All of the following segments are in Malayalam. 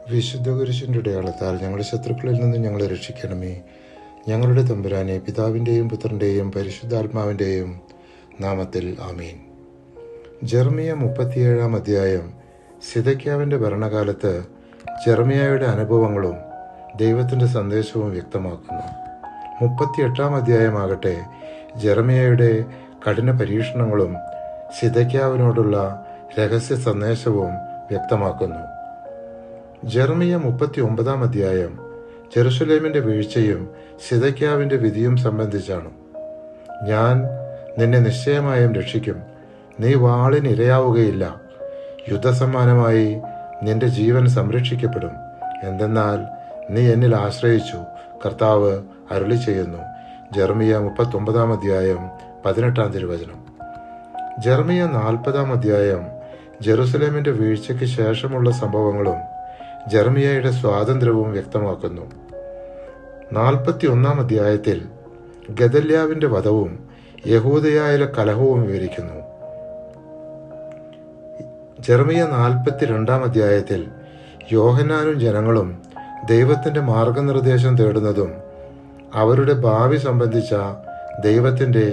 വിശുദ്ധ കുരിശിൻ്റെ അടയാളത്താൽ ഞങ്ങളുടെ ശത്രുക്കളിൽ നിന്ന് ഞങ്ങളെ രക്ഷിക്കണമേ. ഞങ്ങളുടെ തമ്പുരാനെ, പിതാവിൻ്റെയും പുത്രൻ്റെയും പരിശുദ്ധാത്മാവിൻ്റെയും നാമത്തിൽ ആമീൻ. ജെറമിയ 37-ാം അധ്യായം സിദെക്കീയാവിൻ്റെ ഭരണകാലത്ത് ജെറമിയായുടെ അനുഭവങ്ങളും ദൈവത്തിൻ്റെ സന്ദേശവും വ്യക്തമാക്കുന്നു. 38-ാം അധ്യായമാകട്ടെ ജെറമിയായുടെ കഠിന പരീക്ഷണങ്ങളും സിദെക്കീയാവിനോടുള്ള രഹസ്യ സന്ദേശവും വ്യക്തമാക്കുന്നു. ജെറമിയ 39-ാം അധ്യായം ജെറുസലേമിൻ്റെ വീഴ്ചയും സിദെക്കീയാവിൻ്റെ വിധിയും സംബന്ധിച്ചാണ്. ഞാൻ നിന്നെ നിശ്ചയമായും രക്ഷിക്കും, നീ വാളിന് ഇരയാവുകയില്ല, യുദ്ധസമ്മാനമായി നിന്റെ ജീവൻ സംരക്ഷിക്കപ്പെടും. എന്തെന്നാൽ നീ എന്നിൽ ആശ്രയിച്ചു, കർത്താവ് അരുളി ചെയ്യുന്നു. ജെറമിയ 39-ാം അധ്യായം 18-ാം തിരുവചനം. ജെറമിയ 40-ാം അധ്യായം ജെറുസലേമിൻ്റെ വീഴ്ചയ്ക്ക് ശേഷമുള്ള സംഭവങ്ങളും ജെറമിയായുടെ സ്വാതന്ത്ര്യവും വ്യക്തമാക്കുന്നു. 41-ാം അധ്യായത്തിൽ ഗദല്യാവിൻ്റെ വധവും യഹൂദയായിലെ കലഹവും വിവരിക്കുന്നു. ജെറമിയ 42-ാം അധ്യായത്തിൽ യോഹന്നാനും ജനങ്ങളും ദൈവത്തിൻ്റെ മാർഗനിർദ്ദേശം തേടുന്നതും അവരുടെ ഭാവി സംബന്ധിച്ച ദൈവത്തിൻ്റെ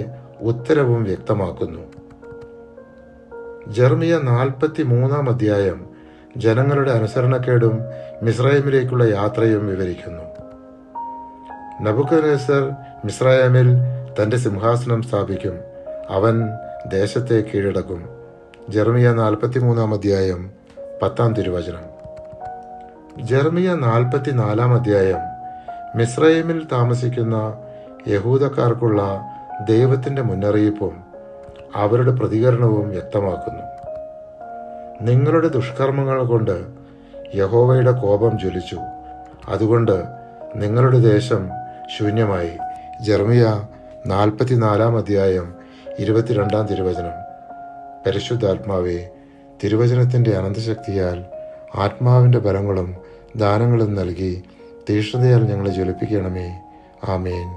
ഉത്തരവും വ്യക്തമാക്കുന്നു. ജെറമിയ 43-ാം അധ്യായം ജനങ്ങളുടെ അനുസരണക്കേടും മിസ്രയീമിലേക്കുള്ള യാത്രയും വിവരിക്കുന്നു. നെബൂഖദ്നേസർ മിസ്രയീമിൽ തൻ്റെ സിംഹാസനം സ്ഥാപിക്കും, അവൻ ദേശത്തെ കീഴടക്കും. ജെറമിയ 43-ാം അധ്യായം 10-ാം തിരുവചനം. ജെറമിയ 44-ാം അധ്യായം മിസ്രയീമിൽ താമസിക്കുന്ന യഹൂദക്കാർക്കുള്ള ദൈവത്തിൻ്റെ മുന്നറിയിപ്പും അവരുടെ പ്രതികരണവും വ്യക്തമാക്കുന്നു. നിങ്ങളുടെ ദുഷ്കർമ്മങ്ങൾ കൊണ്ട് യഹോവയുടെ കോപം ജ്വലിച്ചു, അതുകൊണ്ട് നിങ്ങളുടെ ദേശം ശൂന്യമായി. ജെറമിയ 44-ാം അധ്യായം 22-ാം തിരുവചനം. പരിശുദ്ധാത്മാവേ, തിരുവചനത്തിൻ്റെ അനന്തശക്തിയാൽ ആത്മാവിൻ്റെ ബലങ്ങളും ദാനങ്ങളും നൽകി തീഷ്ണതയാൽ ഞങ്ങളെ ജ്വലിപ്പിക്കണമേ. ആമേൻ.